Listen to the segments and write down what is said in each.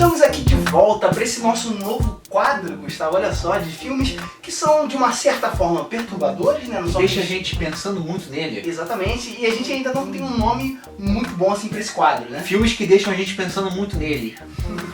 Estamos aqui de volta para esse nosso novo quadro, Gustavo, olha só, de filmes que são de uma certa forma perturbadores, né? Deixa a gente pensando muito nele. Exatamente, e a gente ainda não tem um nome muito bom assim para esse quadro, né? Filmes que deixam a gente pensando muito nele.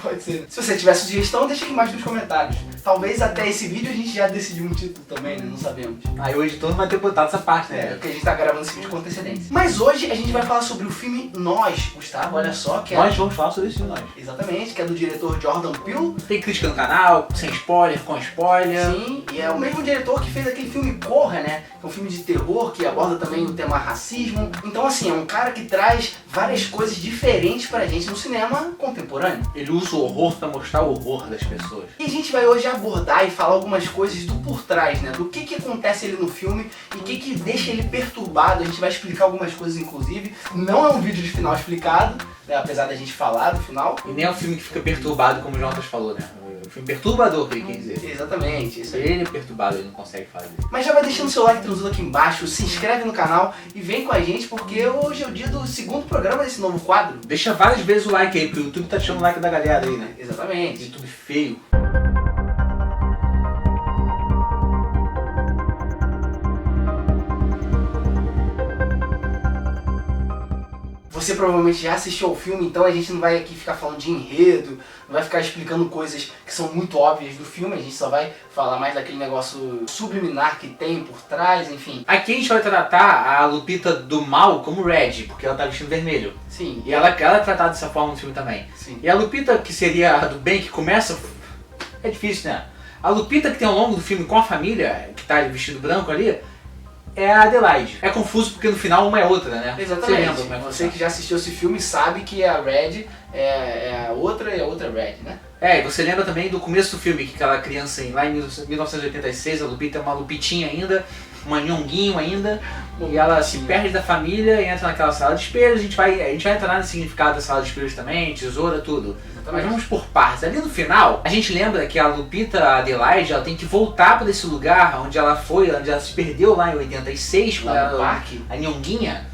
Pode ser. Se você tiver sugestão, deixa aqui embaixo nos comentários. Talvez até esse vídeo a gente já decidiu um título também, né? Não sabemos. Aí o editor não vai ter botado essa parte, né? Porque a gente tá gravando esse vídeo com antecedência. Mas hoje a gente vai falar sobre o filme Nós, Gustavo, olha só, que é... Nós vamos falar sobre esse filme, nós. Exatamente, que é do diretor Jordan Peele. Tem crítica no canal, sem spoiler, com spoiler. Sim, e é o mesmo diretor que fez aquele filme Corra, né? Que é um filme de terror que aborda também o tema racismo. Então assim, é um cara que traz várias coisas diferentes pra gente no cinema contemporâneo. Ele usa o horror pra mostrar o horror das pessoas. E a gente vai hoje abordar e falar algumas coisas do por trás, né? Do que acontece ali no filme e o que deixa ele perturbado. A gente vai explicar algumas coisas, inclusive. Não é um vídeo de final explicado, né? Apesar da gente falar do final. E nem é um filme que fica perturbado, como o Jonas falou, né? É um filme perturbador, que ele quer dizer. Exatamente, isso aí. Ele é perturbado, ele não consegue fazer. Mas já vai deixando seu like transudo aqui embaixo, se inscreve no canal e vem com a gente, porque hoje é o dia do segundo programa desse novo quadro. Deixa várias vezes o like aí, porque o YouTube tá tirando o like da galera aí, né? Exatamente. YouTube feio. Você provavelmente já assistiu ao filme, então a gente não vai aqui ficar falando de enredo, não vai ficar explicando coisas que são muito óbvias do filme, a gente só vai falar mais daquele negócio subliminar que tem por trás, enfim. Aqui a gente vai tratar a Lupita do mal como Red, porque ela tá vestindo vermelho. Sim. E ela é tratada dessa forma no filme também. Sim. E a Lupita, que seria a do bem, que começa... É difícil, né? A Lupita que tem ao longo do filme com a família, que tá vestido branco ali, é a Adelaide. É confuso porque no final uma é outra, né? Exatamente. Você lembra como é que Você que já assistiu esse filme sabe que a Red é a outra e a outra Red, né? É, e você lembra também do começo do filme, que aquela criança lá em 1986, a Lupita é uma Lupitinha ainda, uma nhonguinho ainda, e ela se perde da família e entra naquela sala de espelhos. A gente vai entrar no significado da sala de espelhos também, tesoura, tudo. Mas vamos por partes. Ali no final, a gente lembra que a Lupita, a Adelaide, ela tem que voltar para esse lugar onde ela foi, onde ela se perdeu lá em 86, com Lá no parque. a Nhonguinha,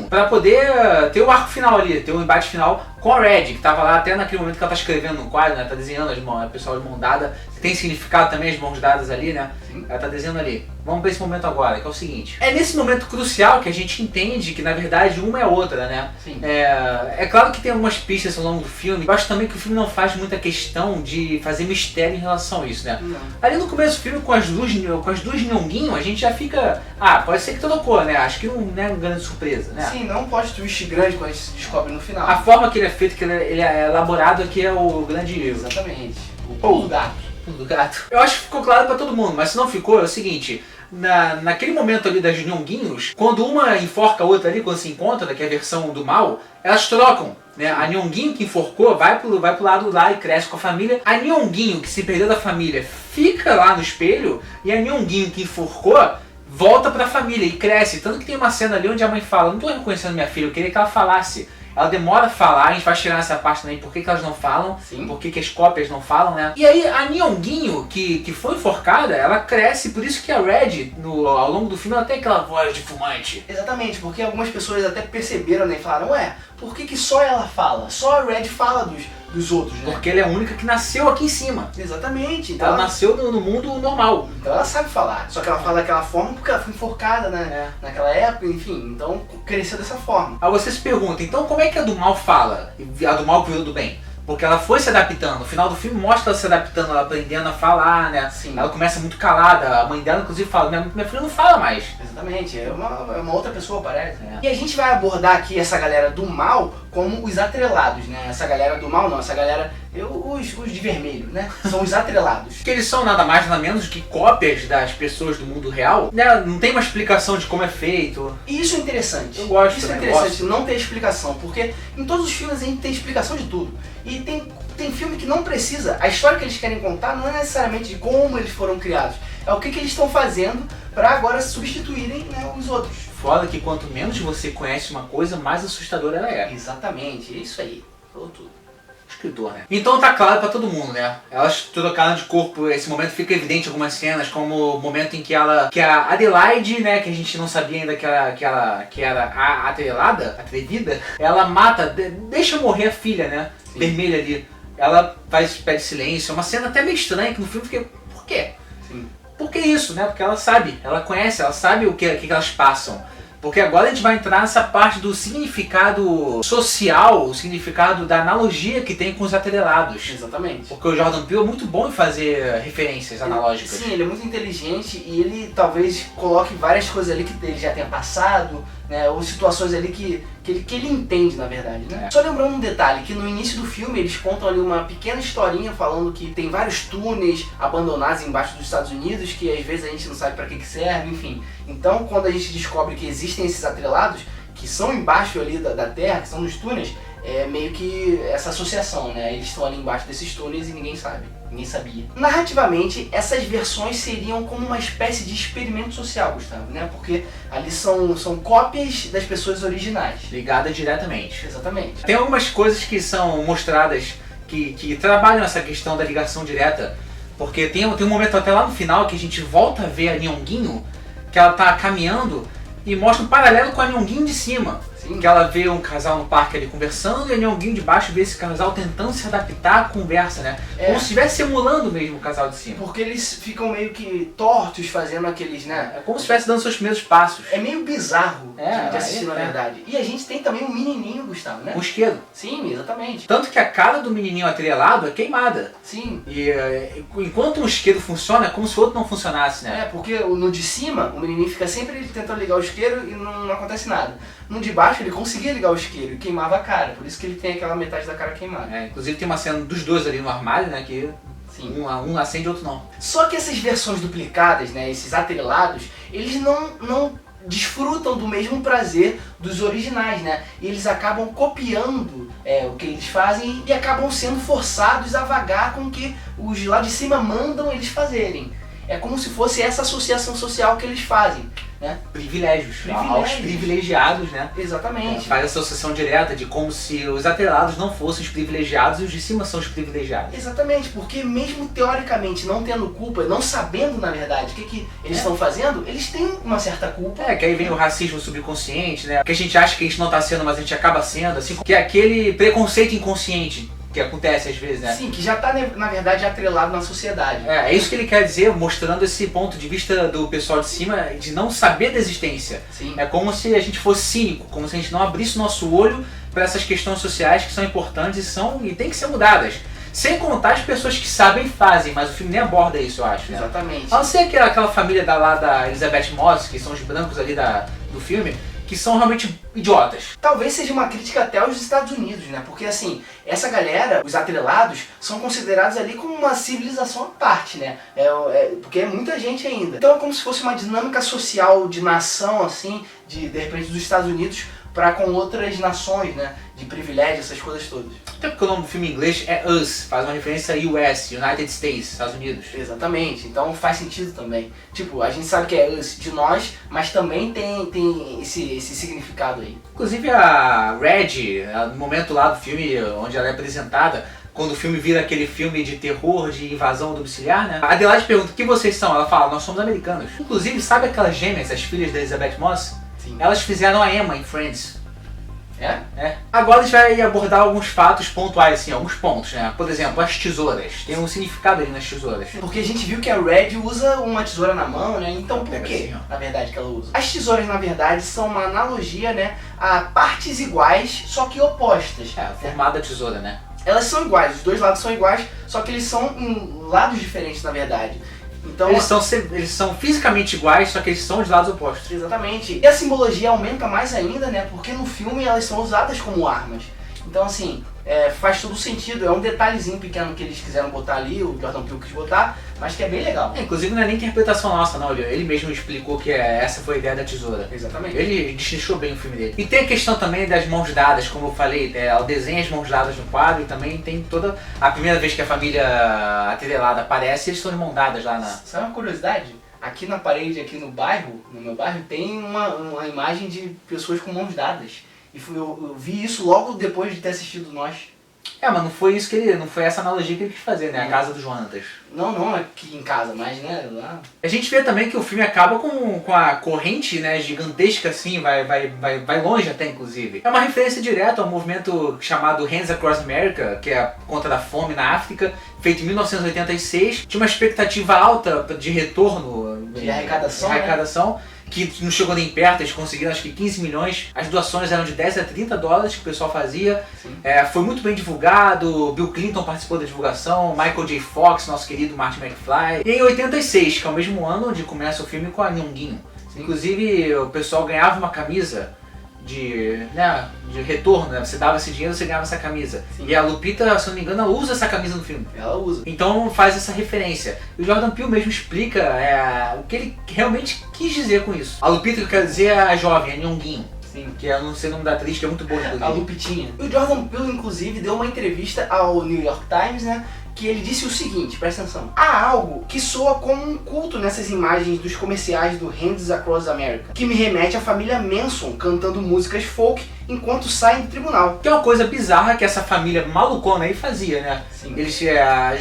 para poder ter o arco final ali, ter o embate final com a Red, que tava lá até naquele momento que ela tá escrevendo no quadro, né? Tá desenhando as mãos, a pessoa de mão dada, tem significado também as mãos dadas ali, né? Sim. Ela tá desenhando ali. Vamos para esse momento agora, que é o seguinte. É nesse momento crucial que a gente entende que na verdade uma é outra, né? Sim. É claro que tem algumas pistas ao longo do filme. Eu acho também que o filme não faz muita questão de fazer mistério em relação a isso, né? Não. Ali no começo do filme, com as duas nhonguinhos, a gente já fica... Ah, pode ser que trocou, né? Acho que não é uma grande surpresa, né? Sim, não um plot twist grande quando a gente se descobre no final. A forma que ele é feito, que ele é elaborado aqui é o grande... Exatamente. O pulo do gato. do gato. Eu acho que ficou claro pra todo mundo, mas se não ficou, é o seguinte... Naquele momento ali das nhonguinhos, quando uma enforca a outra ali, quando se encontra, que é a versão do mal, elas trocam, né? A nhonguinho que enforcou vai pro lado lá e cresce com a família. A nhonguinho que se perdeu da família fica lá no espelho, e a nhonguinho que enforcou volta pra família e cresce. Tanto que tem uma cena ali onde a mãe fala: não tô reconhecendo minha filha, eu queria que ela falasse. Ela demora a falar, a gente vai tirar essa parte também, por que elas não falam, Sim. por que as cópias não falam, né? E aí a Nhonguinho, que foi enforcada, ela cresce, por isso que a Red, ao longo do filme, ela tem aquela voz de fumante. Exatamente, porque algumas pessoas até perceberam, né, e falaram: ué, por que só ela fala? Só a Red fala dos outros, né? Porque ela é a única que nasceu aqui em cima. Exatamente. Então Ela nasceu no mundo normal. Então ela sabe falar, só que ela fala daquela forma porque ela foi enforcada, né? Naquela época, enfim, então cresceu dessa forma. Aí você se pergunta, então como é que a do mal fala? A do mal que virou do bem? Porque ela foi se adaptando. No final do filme mostra ela se adaptando, ela aprendendo a falar, né? Sim. Ela começa muito calada. A mãe dela, inclusive, fala: minha filha não fala mais. Exatamente, é uma outra pessoa, parece. E a gente vai abordar aqui essa galera do mal como os atrelados, né? Essa galera do mal não, essa galera, os de vermelho, né? São os atrelados. Que eles são nada mais nada menos que cópias das pessoas do mundo real, né? Não tem uma explicação de como é feito. E isso é interessante. Eu gosto. Isso é também, interessante, não ter explicação, porque em todos os filmes a gente tem explicação de tudo. E tem filme que não precisa, a história que eles querem contar não é necessariamente de como eles foram criados, é o que eles estão fazendo para agora substituírem, né, os outros. Foda que quanto menos você conhece uma coisa, mais assustadora ela é. Exatamente, é isso aí, falou tudo. Escritor, né? Então tá claro pra todo mundo, né? Elas trocaram de corpo, esse momento fica evidente em algumas cenas, como o momento em que a Adelaide, né, que a gente não sabia ainda que era a atrelada, atrevida, ela mata, deixa morrer a filha, né? Sim. Vermelha ali. ela pede silêncio. É uma cena até meio estranha que no filme fica, por quê? Sim. Por que isso, né? Porque ela sabe, ela conhece, ela sabe o que elas passam. Porque agora a gente vai entrar nessa parte do significado social, o significado da analogia que tem com os atrelados. Exatamente. Porque o Jordan Peele é muito bom em fazer referências analógicas. Sim, ele é muito inteligente e ele talvez coloque várias coisas ali que ele já tenha passado, né? Ou situações ali que ele entende, na verdade, né? Só lembrando um detalhe, que no início do filme eles contam ali uma pequena historinha falando que tem vários túneis abandonados embaixo dos Estados Unidos, que às vezes a gente não sabe para que serve, enfim. Então, quando a gente descobre que existem esses atrelados, que são embaixo ali da terra, que são nos túneis, é meio que essa associação, né? Eles estão ali embaixo desses túneis e ninguém sabe, ninguém sabia. Narrativamente, essas versões seriam como uma espécie de experimento social, Gustavo, né? Porque ali são cópias das pessoas originais. Ligada diretamente. Exatamente. Tem algumas coisas que são mostradas que trabalham essa questão da ligação direta, porque tem um momento até lá no final que a gente volta a ver a Nyong'inho, que ela tá caminhando e mostra um paralelo com a Nyong'inho de cima. Sim. Que ela vê um casal no parque ali conversando e a Nyong'inho de baixo vê esse casal tentando se adaptar à conversa, né? Como se estivesse emulando mesmo o casal de cima. Porque eles ficam meio que tortos fazendo aqueles, né? É como se estivesse dando seus primeiros passos. É meio bizarro de assistir, na é. verdade. E a gente tem também um menininho, Gustavo, né? Com isqueiro. Sim, exatamente. Tanto que a cara do menininho atrelado é queimada. Sim. E enquanto um isqueiro funciona, é como se o outro não funcionasse, né? É, porque no de cima, o menininho fica sempre tentando ligar o isqueiro e não acontece nada. No de baixo, ele conseguia ligar o isqueiro e queimava a cara. Por isso que ele tem aquela metade da cara queimada. É, inclusive tem uma cena dos dois ali no armário, né? Que Sim. um acende e outro não. Só que essas versões duplicadas, né, esses atrelados, eles não desfrutam do mesmo prazer dos originais, né? E eles acabam copiando o que eles fazem e acabam sendo forçados a vagar com o que os lá de cima mandam eles fazerem. É como se fosse essa associação social que eles fazem, né? Privilégios. Aos privilegiados, né? Exatamente. Faz essa associação direta de como se os atrelados não fossem os privilegiados e os de cima são os privilegiados. Exatamente, porque mesmo teoricamente não tendo culpa, não sabendo na verdade o que eles estão fazendo, eles têm uma certa culpa. É, que aí vem o racismo subconsciente, né? Que a gente acha que a gente não tá sendo, mas a gente acaba sendo, assim, que é aquele preconceito inconsciente que acontece às vezes, né? Sim, que já está, na verdade, atrelado na sociedade. É isso que ele quer dizer, mostrando esse ponto de vista do pessoal de cima, de não saber da existência. Sim. É como se a gente fosse cínico, como se a gente não abrisse o nosso olho para essas questões sociais que são importantes e tem que ser mudadas. Sem contar as pessoas que sabem e fazem, mas o filme nem aborda isso, eu acho. Né? Exatamente. A não ser aquela família lá da Elizabeth Moss, que são os brancos ali do filme, que são realmente idiotas. Talvez seja uma crítica até aos Estados Unidos, né? Porque assim, essa galera, os atrelados, são considerados ali como uma civilização à parte, né? Porque é muita gente ainda. Então é como se fosse uma dinâmica social de nação, assim, de repente dos Estados Unidos para com outras nações, né? De privilégio, essas coisas todas. Até porque o nome do filme em inglês é Us, faz uma referência a US, United States, Estados Unidos. Exatamente, então faz sentido também. Tipo, a gente sabe que é Us de nós, mas também tem esse significado aí. Inclusive a Red, no momento lá do filme onde ela é apresentada, quando o filme vira aquele filme de terror, de invasão domiciliar, né? A Adelaide pergunta, o que vocês são? Ela fala, nós somos americanos. Inclusive, sabe aquelas gêmeas, as filhas da Elizabeth Moss? Sim. Elas fizeram a Emma em Friends. É? Agora a gente vai abordar alguns fatos pontuais, assim, alguns pontos, né? Por exemplo, as tesouras. Tem um significado ali nas tesouras. Porque a gente viu que a Red usa uma tesoura na mão, né? Então por que, assim, na verdade, que ela usa? As tesouras, na verdade, são uma analogia, né? A partes iguais, só que opostas. O formato da tesoura, né? Elas são iguais, os dois lados são iguais, só que eles são em lados diferentes, na verdade. Então, eles são fisicamente iguais, só que eles são de lados opostos. Exatamente. E a simbologia aumenta mais ainda, né? Porque no filme elas são usadas como armas. Então, assim, faz todo sentido. É um detalhezinho pequeno que eles quiseram botar ali, o Jordan Peele quis botar, mas que é bem legal. Inclusive não é nem interpretação nossa, não. Ele mesmo explicou que essa foi a ideia da tesoura. Exatamente. Ele destrinchou bem o filme dele. E tem a questão também das mãos dadas, como eu falei, ela desenha as mãos dadas no quadro e também tem toda... A primeira vez que a família atrelada aparece, eles estão de mão dadas lá na... Sabe uma curiosidade? Aqui na parede, aqui no meu bairro, tem uma imagem de pessoas com mãos dadas. E eu vi isso logo depois de ter assistido Nós. Mas não foi isso não foi essa analogia que ele quis fazer, né? A casa dos Jonatas. Não aqui em casa, mas, né, lá... A gente vê também que o filme acaba com a corrente, né, gigantesca assim, vai longe até, inclusive. É uma referência direta ao movimento chamado Hands Across America, que é contra a fome na África, feito em 1986. Tinha uma expectativa alta de retorno... De arrecadação, né? Que não chegou nem perto, eles conseguiram acho que 15 milhões. As doações eram de 10 a 30 dólares que o pessoal fazia. Foi muito bem divulgado, Bill Clinton participou da divulgação, Michael J. Fox, nosso querido Marty McFly. E em 86, que é o mesmo ano onde começa o filme com a Nhonguinho. Inclusive o pessoal ganhava uma camisa de retorno, né? Você dava esse dinheiro, você ganhava essa camisa. Sim. E a Lupita, se não me engano, ela usa essa camisa no filme. Ela usa. Então faz essa referência. E o Jordan Peele mesmo explica o que ele realmente quis dizer com isso. A Lupita, que eu quero dizer, é a jovem, a Nhonguinho. Sim. Que eu não sei o nome da atriz, que é muito boa, inclusive. A Lupitinha. E o Jordan Peele, inclusive, deu uma entrevista ao New York Times, né? Que ele disse o seguinte, presta atenção. Há algo que soa como um culto nessas imagens dos comerciais do Hands Across America, que me remete à família Manson cantando músicas folk enquanto saem do tribunal. Que é uma coisa bizarra que essa família malucona aí fazia, né? Sim.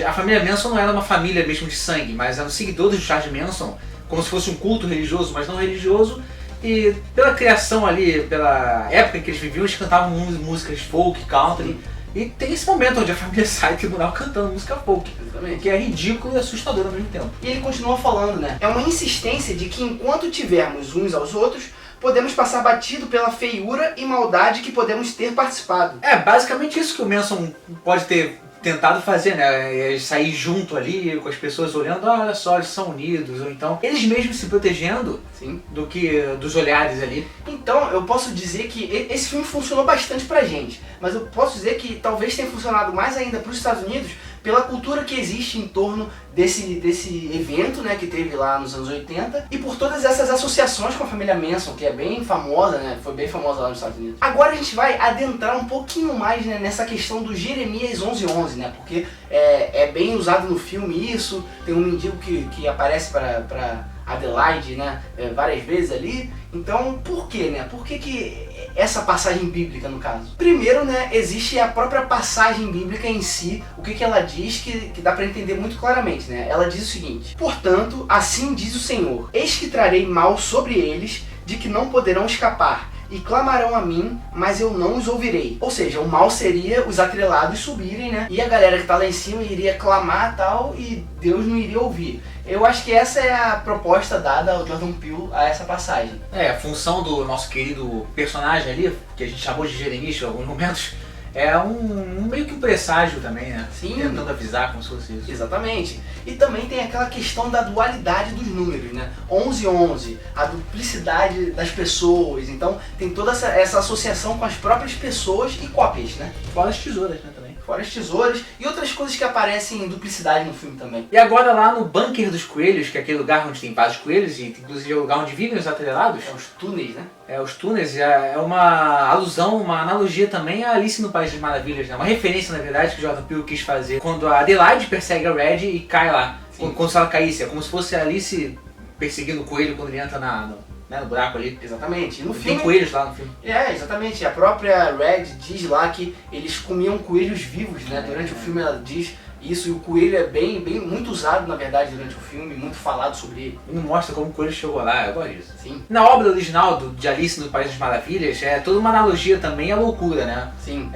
A família Manson não era uma família mesmo de sangue, mas eram seguidores do Charles Manson, como se fosse um culto religioso, mas não religioso. E pela criação ali, pela época em que eles viviam, eles cantavam músicas folk, country. Sim. E tem esse momento onde a família sai do tribunal cantando música folk, que é ridículo e assustador ao mesmo tempo. E ele continua falando, né? É uma insistência de que enquanto tivermos uns aos outros, podemos passar batido pela feiura e maldade que podemos ter participado. É basicamente isso que o Manson pode ter tentado fazer, né? É sair junto ali com as pessoas olhando, olha só, eles são unidos, ou então eles mesmos se protegendo. Sim. Do que dos olhares ali. Então eu posso dizer que esse filme funcionou bastante pra gente, mas eu posso dizer que talvez tenha funcionado mais ainda para os Estados Unidos pela cultura que existe em torno desse evento, né, que teve lá nos anos 80, e por todas essas associações com a família Manson, que é bem famosa, né, foi bem famosa lá nos Estados Unidos. Agora a gente vai adentrar um pouquinho mais, né, nessa questão do Jeremias 11:11, né, porque é bem usado no filme isso, tem um mendigo que aparece para Adelaide, né, várias vezes ali. Então, por quê, né? Por que essa passagem bíblica, no caso? Primeiro, né, existe a própria passagem bíblica em si, o que ela diz que dá para entender muito claramente, né? Ela diz o seguinte: portanto, assim diz o Senhor, eis que trarei mal sobre eles, de que não poderão escapar, e clamarão a mim, mas eu não os ouvirei. Ou seja, o mal seria os atrelados subirem, né? E a galera que tá lá em cima iria clamar tal, e Deus não iria ouvir. Eu acho que essa é a proposta dada ao Jordan Peele a essa passagem. A função do nosso querido personagem ali, que a gente chamou de Jeremias em alguns momentos, é meio que um presságio também, né? Sim. Tentando avisar como se fosse isso. Exatamente. E também tem aquela questão da dualidade dos números, né? 11:11, a duplicidade das pessoas. Então tem toda essa associação com as próprias pessoas e cópias, né? Fora as tesouras, né, também. Fora as tesouras e outras coisas que aparecem em duplicidade no filme também. E agora lá no Bunker dos Coelhos, que é aquele lugar onde tem vários coelhos, e inclusive é o lugar onde vivem os atrelados. É os túneis, né? Os túneis é uma alusão, uma analogia também a Alice no País das Maravilhas, né? Uma referência, na verdade, que o Jordan Peele quis fazer quando a Adelaide persegue a Red e cai lá. Como se ela caísse, é como se fosse a Alice perseguindo o coelho quando ele entra no buraco ali. Exatamente. No Tem filme, coelhos lá no filme. Exatamente. A própria Red diz lá que eles comiam coelhos vivos, né? Durante o filme ela diz isso, e o coelho é muito usado, na verdade, durante o filme, muito falado sobre ele. E mostra como o coelho chegou lá, eu gosto disso. Sim. Na obra original de Alice no País das Maravilhas, é toda uma analogia também à loucura, né? Sim.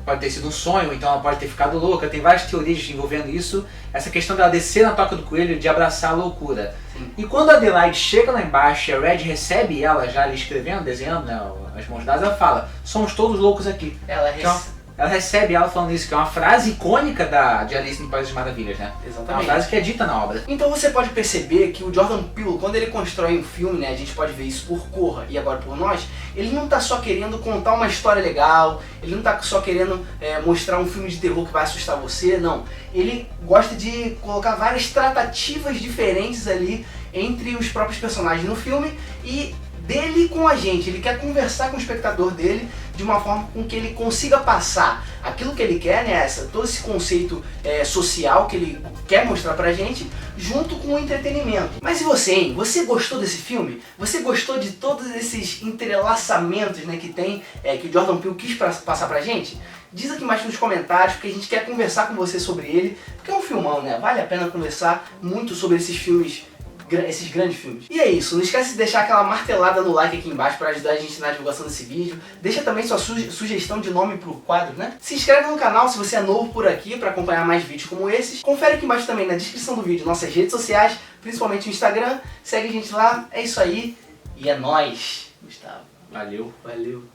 Pode ter sido um sonho, então ela pode ter ficado louca, tem várias teorias envolvendo isso. Essa questão dela descer na toca do coelho, de abraçar a loucura. Sim. E quando a Adelaide chega lá embaixo e a Red recebe ela já ali escrevendo, desenhando, né, as mãos dadas, ela fala: somos todos loucos aqui. Ela recebe ela falando isso, que é uma frase icônica de Alice no País das Maravilhas, né? Exatamente. É uma frase que é dita na obra. Então você pode perceber que o Jordan Peele, quando ele constrói um filme, né, a gente pode ver isso por Corra e agora por Nós, ele não tá só querendo contar uma história legal, ele não tá só querendo mostrar um filme de terror que vai assustar você, não. Ele gosta de colocar várias tratativas diferentes ali entre os próprios personagens no filme e dele com a gente. Ele quer conversar com o espectador dele de uma forma com que ele consiga passar aquilo que ele quer, né, todo esse conceito social que ele quer mostrar pra gente, junto com o entretenimento. Mas e você, hein? Você gostou desse filme? Você gostou de todos esses entrelaçamentos, né, que tem, que o Jordan Peele quis passar pra gente? diz aqui embaixo nos comentários, porque a gente quer conversar com você sobre ele, porque é um filmão, né? Vale a pena conversar muito sobre esses filmes, esses grandes filmes. E é isso, não esquece de deixar aquela martelada no like aqui embaixo para ajudar a gente na divulgação desse vídeo. Deixa também sua sugestão de nome pro quadro, né? Se inscreve no canal se você é novo por aqui para acompanhar mais vídeos como esses. Confere aqui embaixo também na descrição do vídeo nossas redes sociais, principalmente o Instagram. Segue a gente lá, é isso aí e é nóis, Gustavo. Valeu. Valeu.